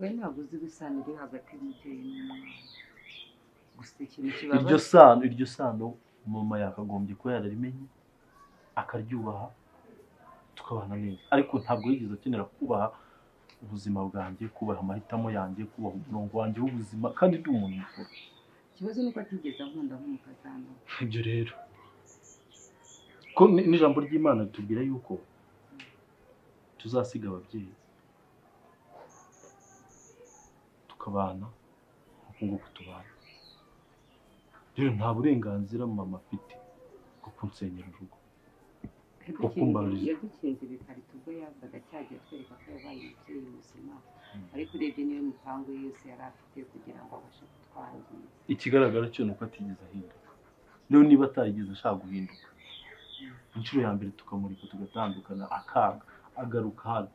we ntabwo uzi gusana iri hagati y'umubyeyi n'umwana gusa ikintu kibabaje iryo sano mama yakagombye ko yararimenye akaryubaha tukabana neza ariko ntabwo yigeze akenera kubaha ubuzima bwanjye kubaha amahitamo yanjye kubaha umurongo wanjye w'ubuzima kandi ndi umuntu mukuru ikibazo nuko atigeze ankunda nk'umukazana ibyo rero ko n'ijambo ry'Imana ritubwira yuko tuzasiga ababyeyi tukabana nk'uko tubana rero nta burenganzira mama afite bwo kunsenyera urugo yadukinze ibikarito ubwo yazaga cyagiye atwereka ko yabaye umubyeyi muzima ariko urebye niyo mipango yose yari afite kugira ngo abashe kutwangiza ikigaragara cyo nuko atigeze ahinduka rero niba atarigeze ashaka guhinduka inshuro ya mbere tukamurika tugatandukana akaga agaruka hano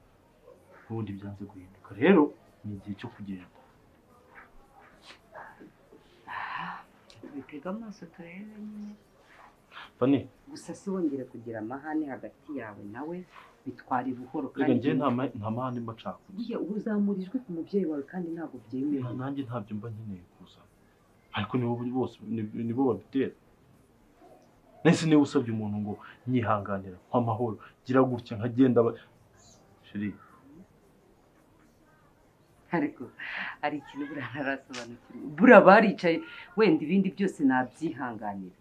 ubundi byanze guhinduka rero ni igihe cyo kugenda bitega amaso turebe nyine Fani gusa si wongere kugira amahane hagati yawe nawe bitwara buhoro kandi njye nta mahane mbacaka burya uzamurijwe ku mubyeyi wawe kandi ntabwo byemewe nanjye ntabyo mba nkeneye kuza ariko nibo babitera nese niba usabye umuntu ngo nyihanganira nk'amahoro gira gutya nkagenda sheri ariko ari ikintu buriya ntarasobanukirwa buriya baricaye wenda ibindi byose nabyihanganira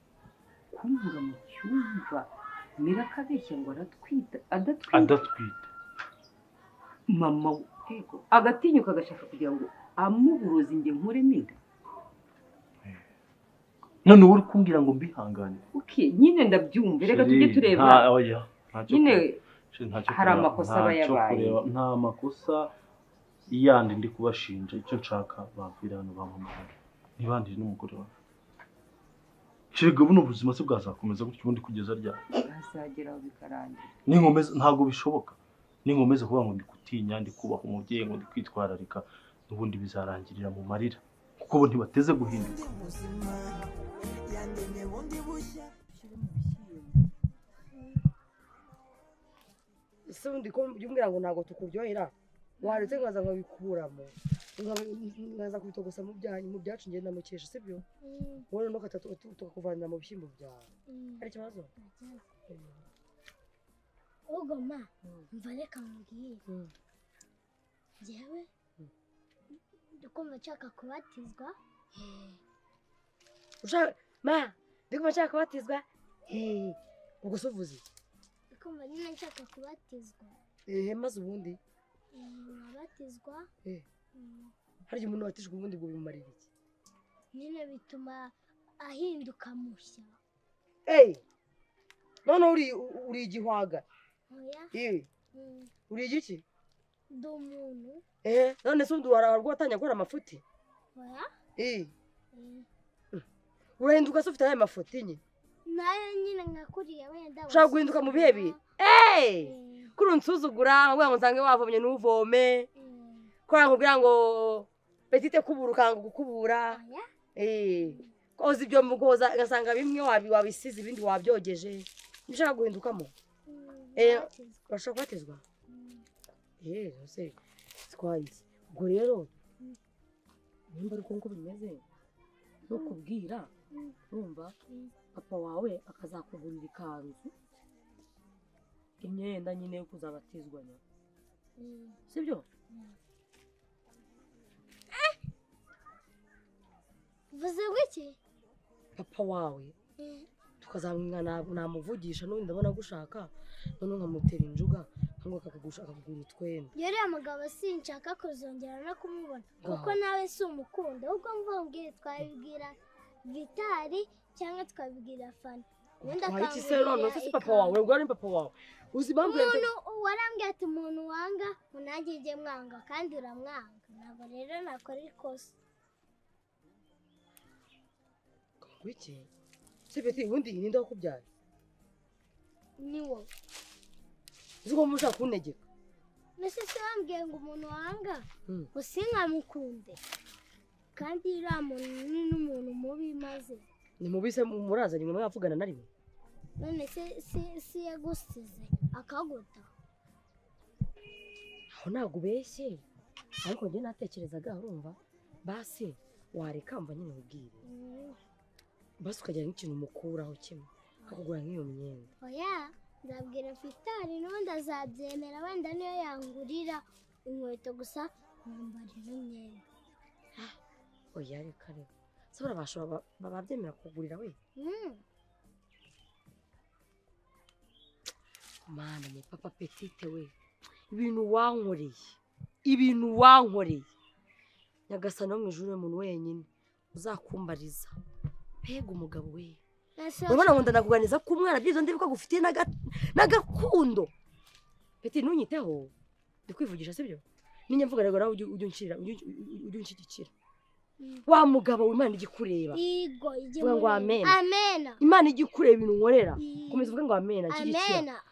kumvura mu cyumba mirakabeshya ngo adatwite mama yego agatinyuka agashaka kugira ngo amuburoze inge nkuremo inda none uri kumbwira ngo mbihanganire nyine ndabyumva reka tujye tureba nyine hari amakosa aba yabaye nta makosa yandi ndi kubashinja icyo nshaka bamvira hano bampamagara ntibandire n'umugore wawe shega buno ubuzima se bwazakomeza gutyo ubundi kugeza ryari azageraho bikarangira ninkomeza ntabwo bishoboka ninkomeza kuvuga ngo ndi gutinya ndi kubaha umubyeyi ngo ndi kwitwararika n'ubundi bizarangirira mu marira kuko bo ntibateze guhinduka ese undi ko byumbwira ngo ntabwo tukuryohera waretse nkaza nkabikuramo nkaza kubitogosa mu byacu ngenda mukesha sibyo wowe no tukakuvanira mu bishyimbo byawe hari ikibazo ugoma mva reka mbwire njyewe ndikumva nshaka kubatizwa ndikumva nshaka kubatizwa ubwo se uvuze ndikumva nyine nshaka kubatizwa maze ubundi nabatizwa hari igihe umuntu watijwe ubundi ngo bimumarire iki nyine bituma ahinduka mushya none uri igihwaga uri igiki ndi umuntu none se undi warwatangiye gukora amafuti urahinduka se ufite ayo mafuti nye nayo nyine nkakuriye wenda ushaka guhinduka mu bihe bihe kuri unsuzugura nkubwira ngo nsange wavomye ntuvome kora nkubwira ngo petite kubura ukanga gukubura koza ibyo mugoza ngasanga bimwe wabisize ibindi wabyogeje nishaka guhindukamo urashaka kubatizwa rwose twayizi ubwo rero nimba ari uko bimeze no kubwira urumva papa wawe akazakugurira ikanzu imyenda nyine yo kuzabatizwanya sibyo vuze wiki papa wawe tukazamwina namuvugisha n'ubundi ndabona gushaka none nkamutera injuga ngo akakugura utwenda yari amugabo sinshaka kuzongera no kumubona kuko nawe si umukunda ahubwo mvumbwire twabibwira Vitali cyangwa twabibwira Fani ubundi akangurira se papa wawe ubwo ari papa wawe uzi impamvu umuntu warambwiye ati umuntu wanga unajye njye mwanga kandi uramwanga ntabwo rero nakora ikosa wiki se beti ubundi ninde wakubyaye ni wowe uzi ko mushaka kuntegeka nese se wambwiye ngo umuntu wanga usinkamukunde kandi iriya muntu ni n'umuntu mubi maze ni mubi se murazanye mwe mwavugana na rimwe none se yagusize akaguta aho ntabwo ubeshye ariko njye natekerezaga urumva basi wareka mva nyine ubwire basi ukagira nk'ikintu mukuraho kimwe akagura nk'iyo myenda oya nzabwira Vitali n'ubundi azabyemera wenda niyo yangurira inkweto gusa mwambara ino myenda oya reka reka sabura bashobora babyemera kugurira we mana ni papa petite we ibintu wankoreye nyagasana mu ijuru umuntu wenyine uzakumbariza pega umugabo we urabona ngo ndanakuganiza ko umwana byizo ndi ko gufitiye n'agakundo peti ntunyiteho ndikwivugisha sibyo ninye mvuga rero ujye unshyigikira wa mugabo w'Imana igikureba yego vuga ngo amen amen Imana igikureba ibintu nkorera komeza uvuge ngo amen nshyigikira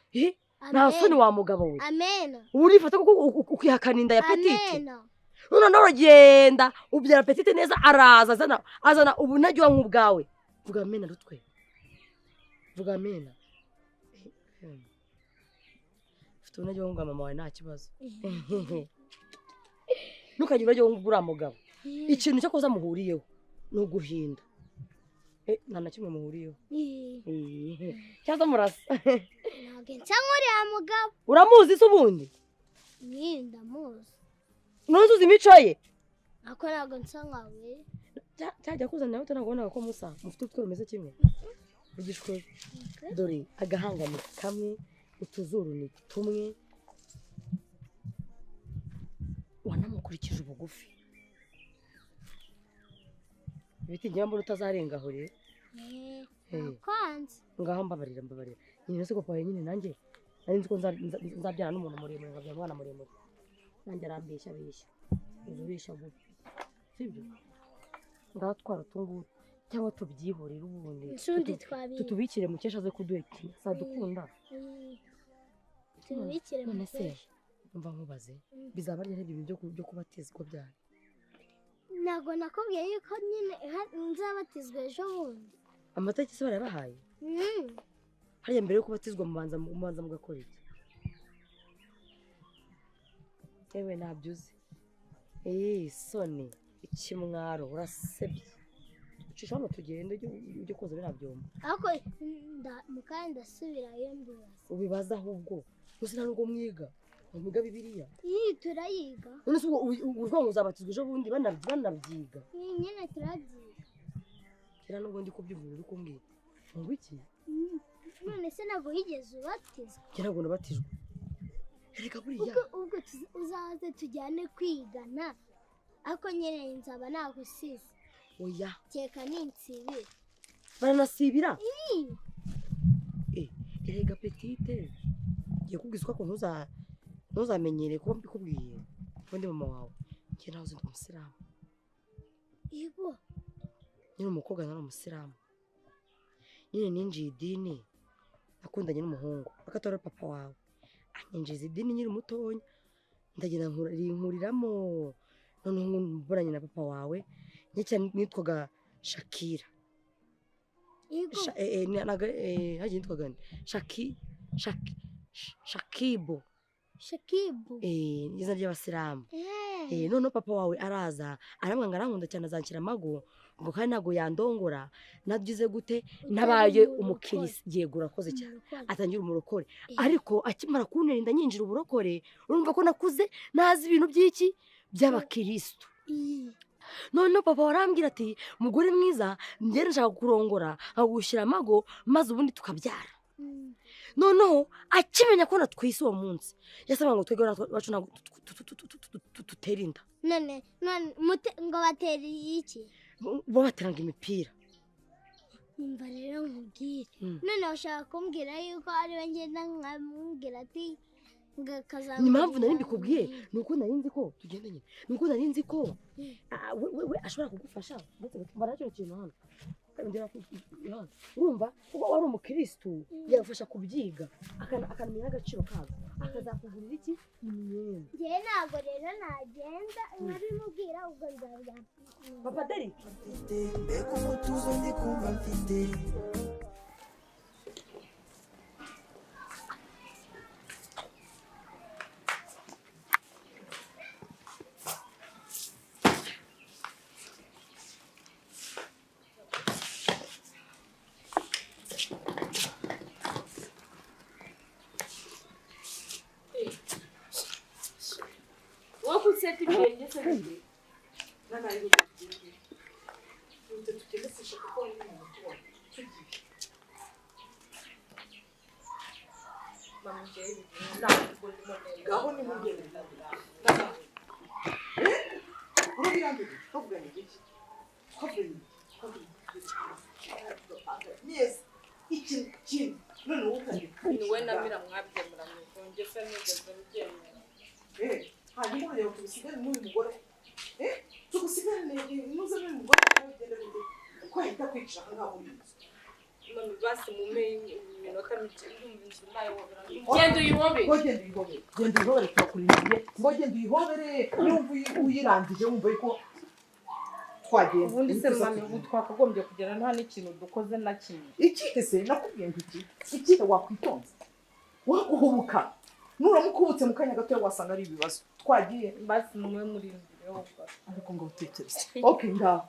nta soni wa mugabo we amen urifata ko ukihakana inda ya petite none uragenda ubyara petite neza araza azana ubunajyo nk'ubwawe vuga amen rutwe vuga amen ufite ubunajyo nk'ubwa mama wawe nta kibazo ntukajye urajyo nk'ubwa mugabo ikintu cyo koza muhuriyeho ni uguhinda nta na kimwe muhuriyeho cyangwa murasa ntabwo nsanguriya mugabo uramuzi se ubundi ndamuzi ntuzuze imico ye ako ntabwo nsa nkawe cyajya kuzana nawe utanabona ko musa mufite utwo rumeze kimwe ugishwe dore agahanga ni kamwe utuzuru ni tumwe wanamukurikije ubugufi ibiti njya mbona utazarenga aho rero kwanza ngaho mbabarira nyine se ko pawe nyine nanjye nari nzi ko nzabyara n'umuntu muremure nkabyara umwana muremure nanjye arambeshya ubeshya gute sibyo ngaho twara tungu cyangwa tubyihorera ubundi tutubikire mukesha aze kuduhekira sadukunda tubikire none se umva nkubaze bizaba ari ibintu byo kubatizwa byari ntabwo nakubwiye yuko nyine nzabatizwa ejo bundi amatariki se barabahaye hariya mbere yo kubatizwa mubanza mugakora iki yewe ntabyo uzi soni ikimwaro urasebye ucisha hano tugende ujye koza biriya byombo ariko mukanya ndasubirayo mbibaza ubibaza ahubwo gusa nta nubwo mwiga bibiliya turayiga none se uvuga ngo uzabatizwa ejo bundi banabyiga nyine turabyiga kera nubwo ndi kubyumva uri kumbwira ngo iki none se ntabwo wigeze ubatizwa kera ntabwo nabatijwe reka buriya ubwo uzaze tujyane kwigana ariko nyine nzaba nagusize oya keka ninsibira baranasibira erega petite ngiye kubwizwa ko ntuzamenyere kuba mbikubwiye ubundi mama wawe njye nawe uzi ndi umusilamu yego nyine umukobwa nari umusilamu nyine ninjiye idini nakundanye n'umuhungu akatora papa wawe anyinjiza idini nyiri mutonya ndagenda nkuriramo noneho mburanye na papa wawe nyine nitwaga Shakira hagiye nitwaga Shakibo izina ry'abasilamu noneho papa wawe araza aramwanga arankunda cyane azanshyira amago ngo kandi ntabwo yandongora nagize gute nabaye umukirisi yego urakoze cyane atangira umurokore ariko akimara kunterinda nyinjira uburokore urumva ko nakuze nazi ibintu by'iki by'abakirisitu noneho papa warambwira ati mugore mwiza njye nshaka kurongora nkagushyira amago maze ubundi tukabyara noneho akimenya ko natwise uwo munsi yasaba ngo twege wacu ntabwo tutera inda none ngo batere iki bo bateranga imipira mva rero nkubwire none ushaka kumbwira yuko ari we ngenda nkamubwira ati ni impamvu nari mbikubwiye ni uko nari nzi ko tugenda nyine ni uko nari nzi ko we ashobora kugufasha baracyo ikintu hano urumva kuko wari umukirisitu yagufasha kubyiga akanamenya n'agaciro kazo akazakugurira iki imyenda njyewe ntabwo rero nagenda nkabimubwira ubwo nzabya papa Derek mbega umutuzo ndi kumva mfite se tugende se tugende nana rero tugende tugende sishaka ko ari mu mutuwa tugiye mama jeyi ntabwo ndimo ngaho ni mugende urabirambye kuvugana iki yes iki none utari ni we namira mwabyemura mwonge se nigeze mubyemera hanyuma rero tugusigane n'uyu mugore tugusigane nuze n'uyu mugore ugenda bindi uko ahita kwicara ngaho muri inzu mama basi mume iminota mike ndumva inzu nayo wobera genda uyihobere genda uyihobere turakurindiye ngo genda uyihobere yumva uyirangije wumva yuko twagenda ubundi se mama ubu twakagombye kugera nta n'ikintu dukoze na kimwe ikihe se nakubwiye ngo ikihe wakwitonze waguhubuka nuramuka ubutse mu kanya gato wasanga ari ibibazo twagiye basi mume muri imbere yo gukora ariko ngo utekereze okay ngaho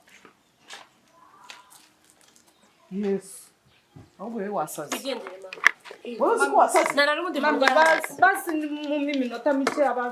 yes ahubwo wowe wasaze igendere mama wowe uzi ko wasaze nana n'ubundi basi mu minota mike abasi